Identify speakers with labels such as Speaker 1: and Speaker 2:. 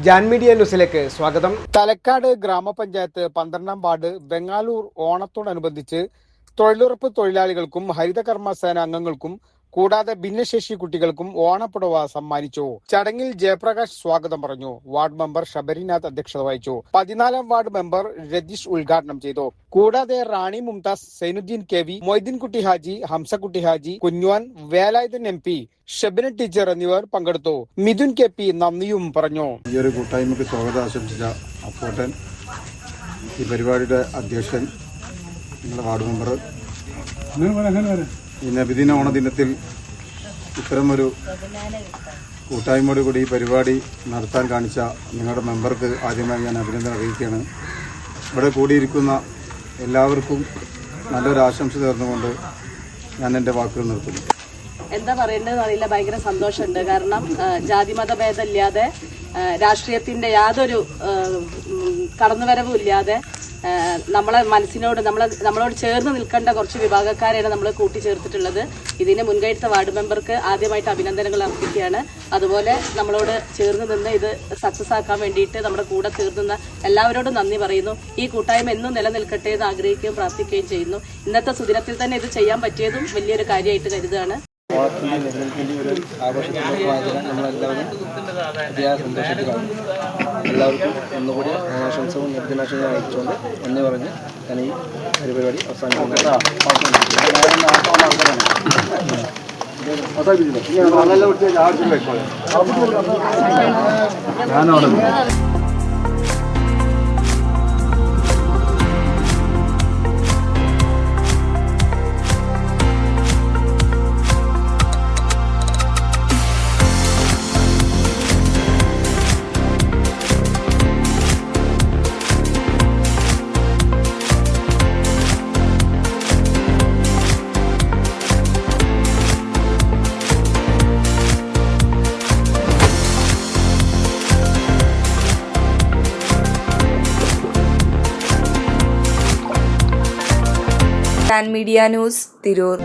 Speaker 1: Jan media ന്യൂസിലേക്ക് സ്വാഗതം. തലക്കാട് ഗ്രാമപഞ്ചായത്ത് 12ാം വാർഡ് ബംഗാളൂർ ഓണത്തോടനുബന്ധിച്ച് തൊഴിലുറപ്പ് തൊഴിലാളികൾക്കും ഹരിതകർമ്മ സേന അംഗങ്ങൾക്കും കൂടാതെ ഭിന്നശേഷി കുട്ടികൾക്കും ഓണപ്പുടവ സമ്മാനിച്ചു. ചടങ്ങിൽ ജയപ്രകാശ് സ്വാഗതം പറഞ്ഞു. വാർഡ് മെമ്പർ ശബരിനാഥ് അധ്യക്ഷത വഹിച്ചു. 14ാം വാർഡ് മെമ്പർ രജീഷ് ഉദ്ഘാടനം ചെയ്തു. കൂടാതെ Rani Mumtaz, Zainuddin K V, Moideenkutty Haji, Hamsakutty Haji, Kunjuvan, Velayudhan M P, Shabina teacher എന്നിവർ പങ്കെടുത്തു. മിഥുൻ കെ.പി നന്ദിയും പറഞ്ഞു.
Speaker 2: ഈ ഒരു കൂട്ടായ്മക്ക് സ്വാഗതം ആശംസിച്ച അപ്പോട്ടൻ, ഈ പരിപാടിയുടെ അധ്യക്ഷൻ, നിങ്ങളുടെ വാർഡ് മെമ്പർ, ഈ നബിദിന ഓണദിനത്തിൽ ഇത്തരമൊരു കൂട്ടായ്മയോടുകൂടി ഈ പരിപാടി നടത്താൻ കാണിച്ച നിങ്ങളുടെ മെമ്പർക്ക് ആദ്യമായി ഞാൻ അഭിനന്ദനം അറിയിക്കുകയാണ്. ഇവിടെ കൂടിയിരിക്കുന്ന എല്ലാവർക്കും നല്ലൊരു ആശംസ നേർന്നുകൊണ്ട് ഞാൻ എൻ്റെ വാക്കുകൾ നിർത്തുന്നു.
Speaker 3: എന്താ പറയേണ്ടതെന്ന് അറിയില്ല. ഭയങ്കര സന്തോഷമുണ്ട്. കാരണം ജാതിമത ഭേദമില്ലാതെ രാഷ്ട്രീയത്തിന്റെ യാതൊരു കടന്നുവരവും ഇല്ലാതെ നമ്മളെ മനസ്സിനോട് നമ്മളോട് ചേർന്ന് നിൽക്കേണ്ട കുറച്ച് വിഭാഗക്കാരെയാണ് നമ്മൾ കൂട്ടിച്ചേർത്തിട്ടുള്ളത്. ഇതിന് മുൻകൈയെടുത്ത വാർഡ് മെമ്പർക്ക് ആദ്യമായിട്ട് അഭിനന്ദനങ്ങൾ അർപ്പിക്കുകയാണ്. അതുപോലെ നമ്മളോട് ചേർന്ന് നിന്ന് ഇത് സക്സസ് ആക്കാൻ വേണ്ടിയിട്ട് നമ്മുടെ കൂടെ ചേർന്ന് എല്ലാവരോടും നന്ദി പറയുന്നു. ഈ കൂട്ടായ്മ എന്നും നിലനിൽക്കട്ടെ എന്ന് ആഗ്രഹിക്കുകയും പ്രാർത്ഥിക്കുകയും ചെയ്യുന്നു. ഇന്നത്തെ സുദിനത്തിൽ തന്നെ ഇത് ചെയ്യാൻ പറ്റിയതും വലിയൊരു കാര്യമായിട്ട് കരുതുകയാണ്.
Speaker 4: ഓണത്തിൻ്റെ നിലനിൽപ്പിൻ്റെ ഒരു ആഘോഷത്തിലേക്ക് വാങ്ങിക്കാൻ നമ്മളെല്ലാവരും അതിയായ സന്തോഷത്തിലാണ്. എല്ലാവർക്കും ഒന്നുകൂടി ഓണാശംസവും നബിദിനാശംസവും അയച്ചുകൊണ്ട് എന്ന് പറഞ്ഞ് ഞാൻ ഈ പരിപാടി അവസാനിപ്പിക്കുന്നു.
Speaker 5: Jan media news, Tirur.